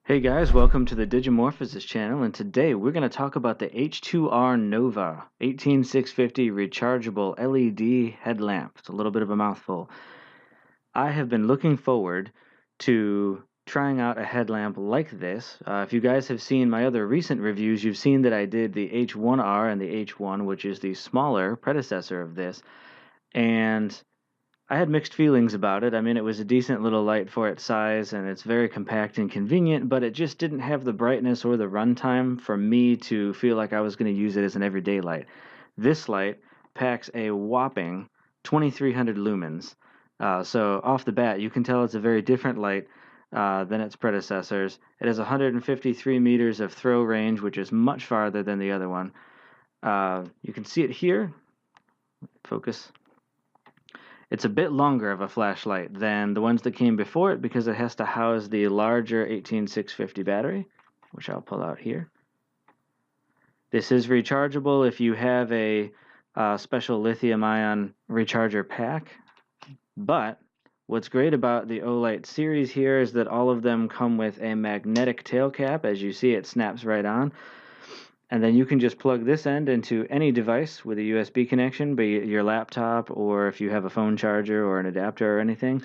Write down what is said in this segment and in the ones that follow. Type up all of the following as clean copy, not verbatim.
Hey guys, welcome to the Digimorphosis channel, and today we're going to talk about the H2R Nova 18650 rechargeable LED headlamp. It's a little bit of a mouthful. I have been looking forward to trying out a headlamp like this. If you guys have seen my other recent reviews, you've seen that I did the H1R and the H1, which is the smaller predecessor of this, and I had mixed feelings about it. I mean, it was a decent little light for its size, and it's very compact and convenient, but it just didn't have the brightness or the runtime for me to feel like I was going to use it as an everyday light. This light packs a whopping 2300 lumens. So off the bat, you can tell it's a very different light than its predecessors. It has 153 meters of throw range, which is much farther than the other one. You can see it here. Focus. It's a bit longer of a flashlight than the ones that came before it because it has to house the larger 18650 battery, which I'll pull out here. This is rechargeable if you have a special lithium-ion recharger pack, but what's great about the Olight series here is that all of them come with a magnetic tail cap. As you see, it snaps right on. And then you can just plug this end into any device with a USB connection, be it your laptop or if you have a phone charger or an adapter or anything.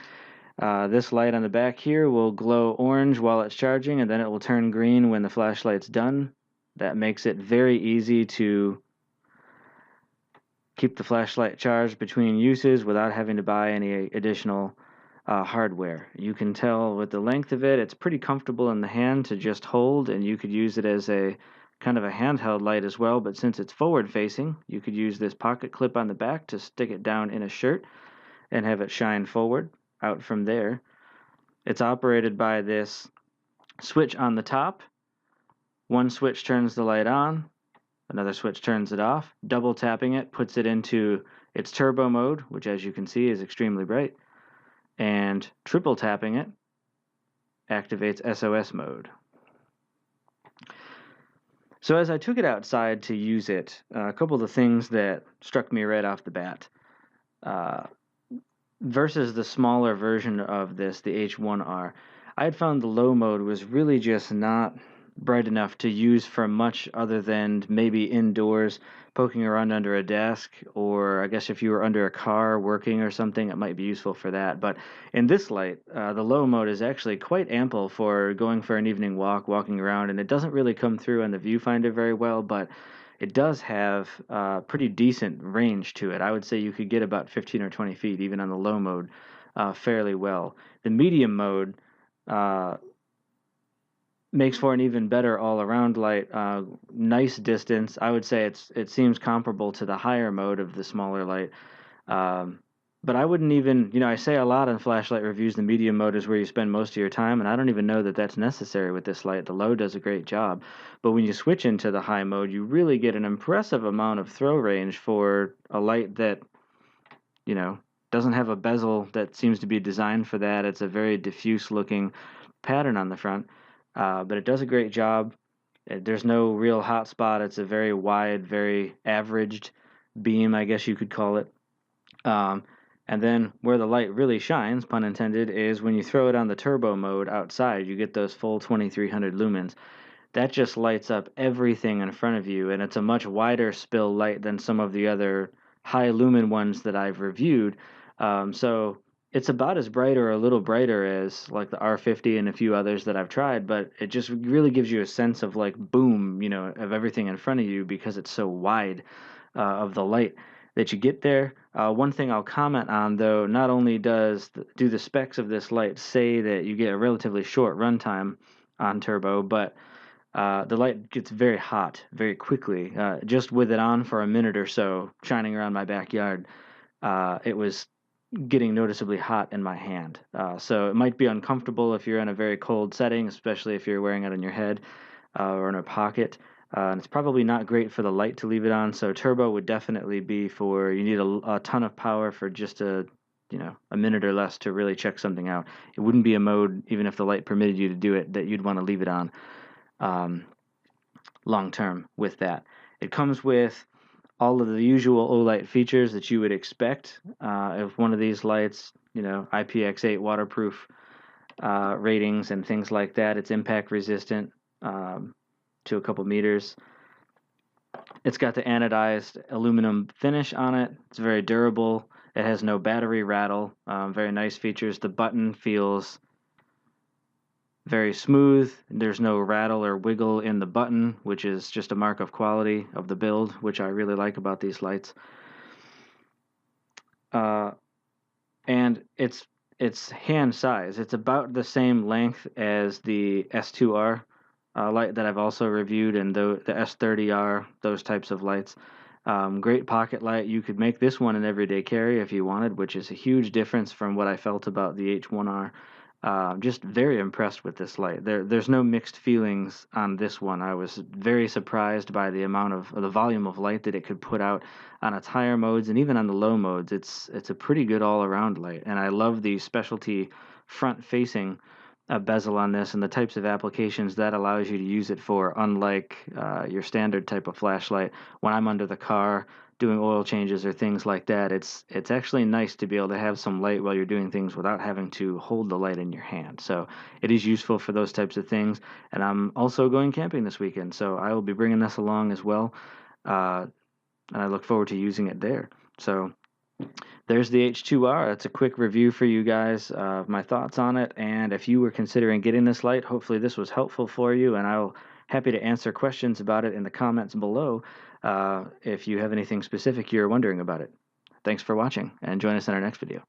This light on the back here will glow orange while it's charging, and then it will turn green when the flashlight's done. That makes it very easy to keep the flashlight charged between uses without having to buy any additional hardware. You can tell with the length of it, it's pretty comfortable in the hand to just hold, and you could use it as a kind of a handheld light as well, but since it's forward facing, you could use this pocket clip on the back to stick it down in a shirt and have it shine forward out from there. It's operated by this switch on the top. One switch turns the light on, another switch turns it off. Double tapping it puts it into its turbo mode, which as you can see is extremely bright, and triple tapping it activates SOS mode. So as I took it outside to use it, a couple of the things that struck me right off the bat. Versus the smaller version of this, the H1R, I had found the low mode was really just not bright enough to use for much other than maybe indoors, poking around under a desk, or I guess if you were under a car working or something, it might be useful for that. But in this light, the low mode is actually quite ample for going for an evening walk, walking around, and it doesn't really come through on the viewfinder very well, but it does have pretty decent range to it. I would say you could get about 15 or 20 feet, even on the low mode, fairly well. The medium mode makes for an even better all-around light. Nice distance. I would say it seems comparable to the higher mode of the smaller light. But I wouldn't even, I say a lot in flashlight reviews, the medium mode is where you spend most of your time, and I don't even know that that's necessary with this light. The low does a great job. But when you switch into the high mode, you really get an impressive amount of throw range for a light that, doesn't have a bezel that seems to be designed for that. It's a very diffuse-looking pattern on the front. But it does a great job. There's no real hot spot. It's a very wide, very averaged beam, I guess you could call it. And then where the light really shines, pun intended, is when you throw it on the turbo mode outside, you get those full 2300 lumens. That just lights up everything in front of you, and it's a much wider spill light than some of the other high lumen ones that I've reviewed. So it's about as bright or a little brighter as like the R50 and a few others that I've tried, but it just really gives you a sense of like boom, of everything in front of you because it's so wide of the light that you get there. One thing I'll comment on though, not only do the specs of this light say that you get a relatively short runtime on turbo, but the light gets very hot very quickly. Just with it on for a minute or so, shining around my backyard, it was getting noticeably hot in my hand. So it might be uncomfortable if you're in a very cold setting, especially if you're wearing it on your head or in a pocket. And it's probably not great for the light to leave it on. So turbo would definitely be for, you need a ton of power for just a minute or less to really check something out. It wouldn't be a mode, even if the light permitted you to do it, that you'd want to leave it on long term with that. It comes with all of the usual Olight features that you would expect of one of these lights, IPX8 waterproof, ratings and things like that. It's impact resistant to a couple meters. It's got the anodized aluminum finish on it. It's very durable. It has no battery rattle. Very nice features. The button feels very smooth. There's no rattle or wiggle in the button, which is just a mark of quality of the build, which I really like about these lights. And it's hand size. It's about the same length as the S2R light that I've also reviewed, and the S30R, those types of lights. Great pocket light. You could make this one an everyday carry if you wanted, which is a huge difference from what I felt about the H1R. Just very impressed with this light. There's no mixed feelings on this one. I was very surprised by the amount of the volume of light that it could put out on its higher modes and even on the low modes. It's a pretty good all-around light, and I love the specialty front-facing bezel on this and the types of applications that allows you to use it for, unlike your standard type of flashlight. When I'm under the car doing oil changes or things like that, it's actually nice to be able to have some light while you're doing things without having to hold the light in your hand. So it is useful for those types of things. And I'm also going camping this weekend, so I will be bringing this along as well. And I look forward to using it there. So there's the H2R. That's a quick review for you guys of my thoughts on it. And if you were considering getting this light, hopefully this was helpful for you, and I'll happy to answer questions about it in the comments below if you have anything specific you're wondering about it. Thanks for watching, and join us in our next video.